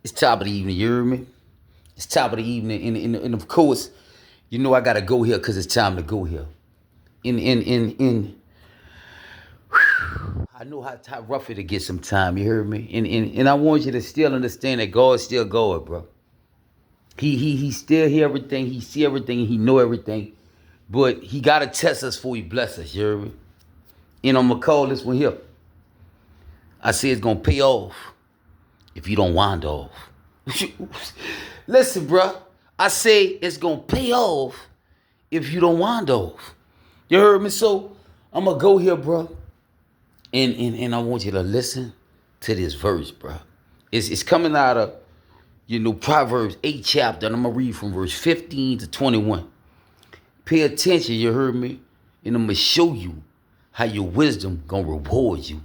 It's top of the evening, you hear me? It's top of the evening, and of course, you know I gotta go here because it's time to go here. In I know how rough it to get some time, you hear me? And I want you to still understand that God's still going, bro. He still hear everything, he see everything, he know everything. But he gotta test us before he bless us, you hear me? And I'm gonna call this one here. I say it's gonna pay off if you don't wind off. Listen, bro. I say it's gonna pay off if you don't wind off. You heard me? So I'm gonna go here, bro. And I want you to listen to this verse, bro. It's coming out of, Proverbs 8 chapter, and I'm gonna read from verse 15 to 21. Pay attention, you heard me? And I'm gonna show you how your wisdom gonna reward you.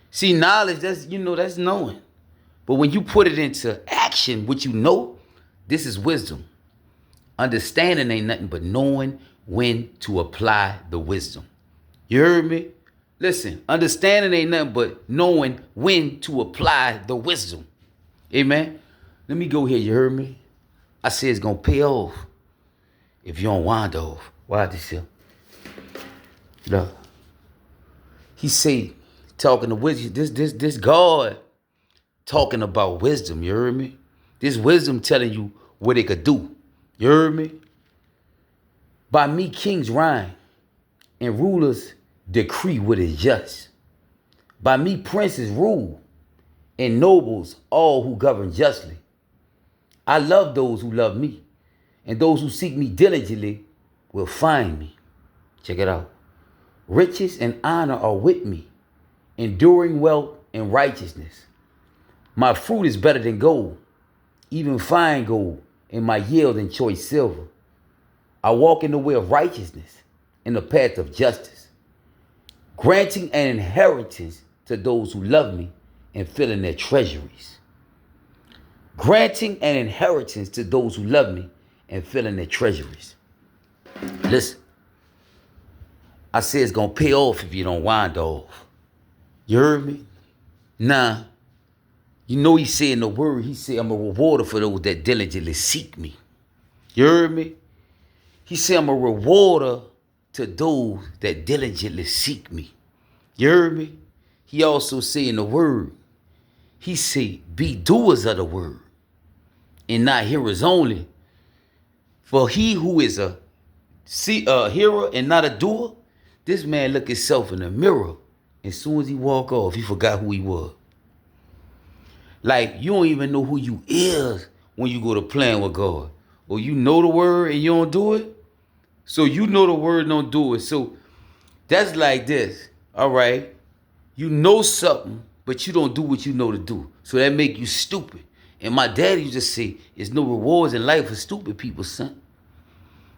See, knowledge, that's knowing. But when you put it into action, what you know, this is wisdom. Understanding ain't nothing but knowing when to apply the wisdom. You heard me? Listen, understanding ain't nothing but knowing when to apply the wisdom. Amen. Let me go here. You heard me? I said it's gonna pay off if you don't wind off. Why this here? Look. He say, talking to wisdom, this God talking about wisdom, you heard me? This wisdom telling you what it could do. You heard me? By me, kings reign, and rulers decree what is just. By me, princes rule, and nobles all who govern justly. I love those who love me, and those who seek me diligently will find me. Check it out. Riches and honor are with me, enduring wealth and righteousness. My fruit is better than gold, even fine gold, and my yield than choice silver. I walk in the way of righteousness, in the path of justice, granting an inheritance to those who love me and filling their treasuries. Granting an inheritance to those who love me and filling their treasuries. Listen, I say it's gonna pay off if you don't wind off. You heard me? Nah. You know he said in the word, he said, I'm a rewarder for those that diligently seek me. You heard me? He said, I'm a rewarder to those that diligently seek me. You heard me? He also said in the word, he said, be doers of the word and not hearers only. For he who is a hearer and not a doer, this man look himself in the mirror. As soon as he walk off, he forgot who he was. Like, you don't even know who you is when you go to playing with God. Or you know the word and you don't do it. So you know the word and don't do it. So that's like this. All right. You know something, but you don't do what you know to do. So that make you stupid. And my daddy used to say, there's no rewards in life for stupid people, son.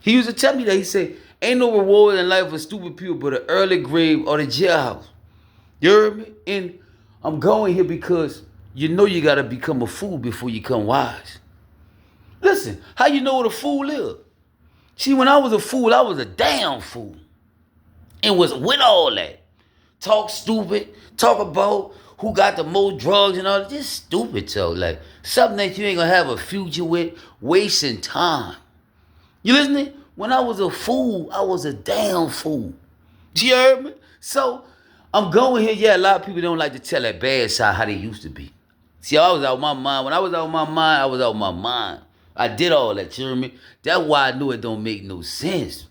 He used to tell me that. He said, ain't no reward in life for stupid people but an early grave or the jailhouse. You heard me? And I'm going here because you know you got to become a fool before you become wise. Listen, how you know what a fool is? See, when I was a fool, I was a damn fool. And was with all that. Talk stupid, talk about who got the most drugs and all that. Just stupid, so like something that you ain't gonna have a future with, wasting time. You listening? When I was a fool, I was a damn fool. You heard me? So I'm going here. Yeah, a lot of people don't like to tell that bad side how they used to be. See, I was out of my mind. When I was out of my mind, I was out of my mind. I did all that, you heard me? That's why I knew it don't make no sense.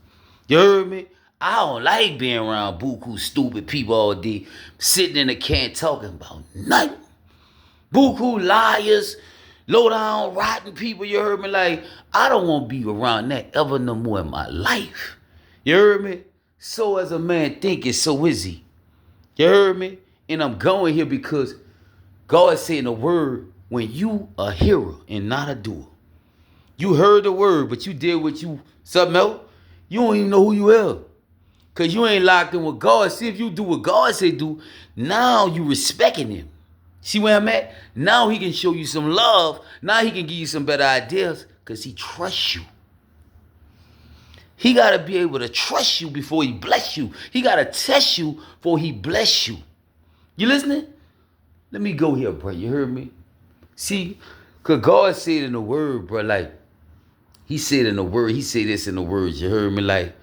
You heard me? I don't like being around buku stupid people all day, sitting in a can talking about nothing. Buku liars, low down, rotten people, you heard me? Like, I don't want to be around that ever no more in my life. You heard me? So as a man thinking, so is he. You heard me? And I'm going here because God said in the word, when you a hearer and not a doer. You heard the word, but you did something else. You don't even know who you are. Because you ain't locked in with God. See, if you do what God say do, now you respecting him. See where I'm at? Now he can show you some love. Now he can give you some better ideas because he trusts you. He got to be able to trust you before he bless you. He got to test you before he bless you. You listening? Let me go here, bro. You heard me? See, Cause God said in the word, bro, like, he said in the word, he said this in the words, you heard me? Like,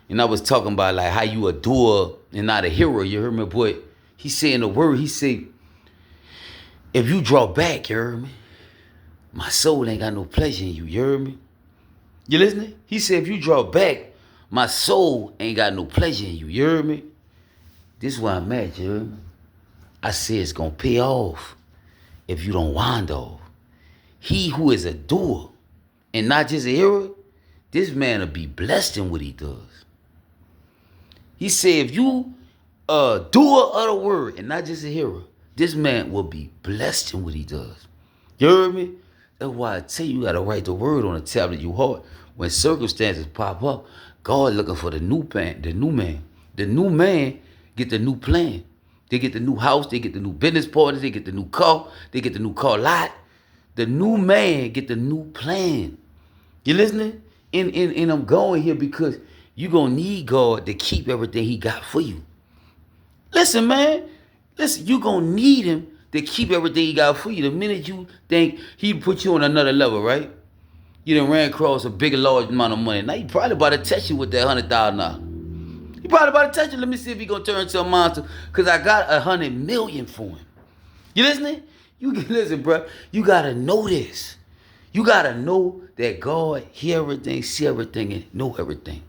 and I was talking about like how you a doer and not a hero, you heard me? But he said in the word, he said, if you draw back, you heard me? My soul ain't got no pleasure in you, you heard me? You listening? He said, if you draw back, my soul ain't got no pleasure in you, you heard me? This is where I'm at, you heard me? I said it's gonna pay off if you don't wind off. He who is a doer and not just a hearer, this man will be blessed in what he does. He said, if you a doer of the word and not just a hearer, this man will be blessed in what he does. You heard me? That's why I tell you, you gotta write the word on the tablet of your heart. When circumstances pop up, God looking for the new man, the new man. The new man get the new plan. They get the new house, they get the new business partners, they get the new car, they get the new car lot. The new man get the new plan. You listening? And I'm going here because you gonna need God to keep everything he got for you. Listen, man. Listen, you gonna need him to keep everything he got for you. The minute you think he put you on another level, right? You done ran across a big, large amount of money. Now he probably about to test you with that $100,000. He probably about to test you. Let me see if he gonna turn into a monster. Cause I got 100 million for him. You listening? Listen, bro. You gotta know this. You gotta know that God hear everything, see everything, and know everything.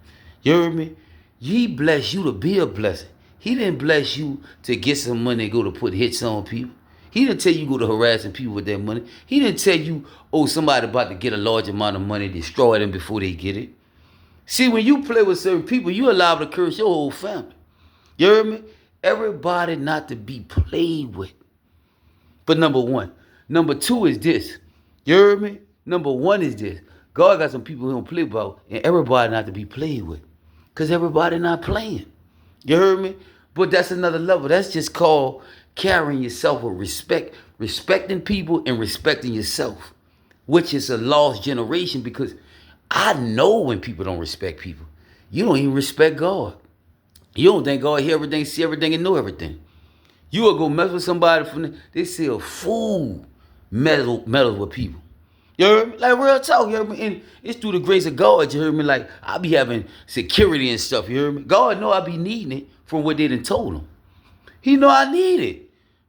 You heard me? He blessed you to be a blessing. He didn't bless you to get some money and go to put hits on people. He didn't tell you go to harassing people with that money. He didn't tell you, oh, somebody about to get a large amount of money, destroy them before they get it. See, when you play with certain people, you allow to curse your whole family. You heard me? Everybody not to be played with. But number one. Number two is this. You heard me? Number one is this. God got some people who don't play about, and everybody not to be played with. Because everybody not playing. You heard me? But that's another level. That's just called carrying yourself with respect. Respecting people and respecting yourself. Which is a lost generation because I know when people don't respect people. You don't even respect God. You don't think God hear everything, see everything, and know everything. You will go mess with somebody they say a fool meddle with people. You heard me? Like real talk, you heard me? And it's through the grace of God, you heard me? Like I be having security and stuff, you heard me? God know I be needing it from what they done told him. He know I need it.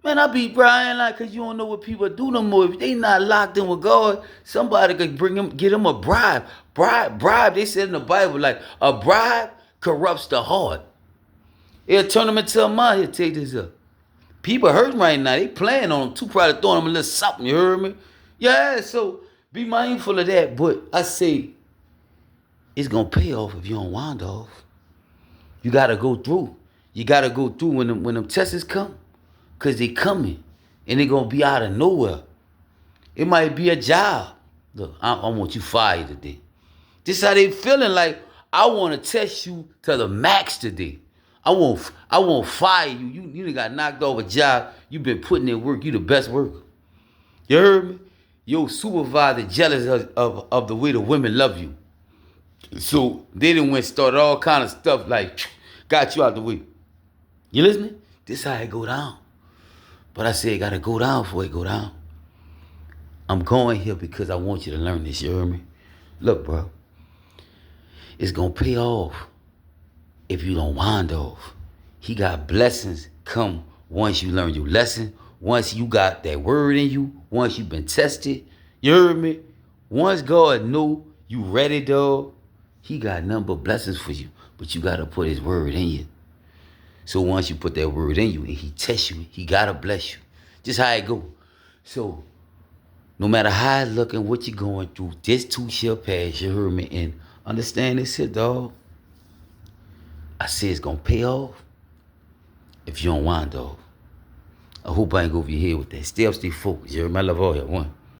Man, I be Brian like, cause you don't know what people do no more. If they not locked in with God, somebody could get them a bribe. Bribe, they said in the Bible, like a bribe corrupts the heart. It'll turn them into a mind. Here, take this up. People hurting right now. They playing on them too, probably throwing them a little something, you heard me? Yeah, so be mindful of that. But I say, it's going to pay off if you don't wind off. You got to go through. You got to go through when them tests come. Because they coming. And they going to be out of nowhere. It might be a job. Look, I want you fired today. This how they feeling like, I want to test you to the max today. I won't fire you. You got knocked off a job. You been putting in work. You the best worker. You heard me? Your supervisor jealous of the way the women love you. So they done went started all kind of stuff like got you out the way. You listening? This how it go down. But I say it gotta go down before it go down. I'm going here because I want you to learn this. You heard me? Look, bro. It's gonna pay off if you don't wind off. He got blessings come once you learn your lesson, once you got that word in you, once you've been tested. You heard me? Once God know you ready, dog, he got nothing but blessings for you. But you got to put his word in you. So once you put that word in you and he tests you, he got to bless you. Just how it go. So no matter how it's looking, what you're going through, this too shall pass. You heard me? And understand this here, dog. I say it's going to pay off if you don't wind off. I hope I ain't go over your head with that. Stay focused. You heard me? I love all y'all. One.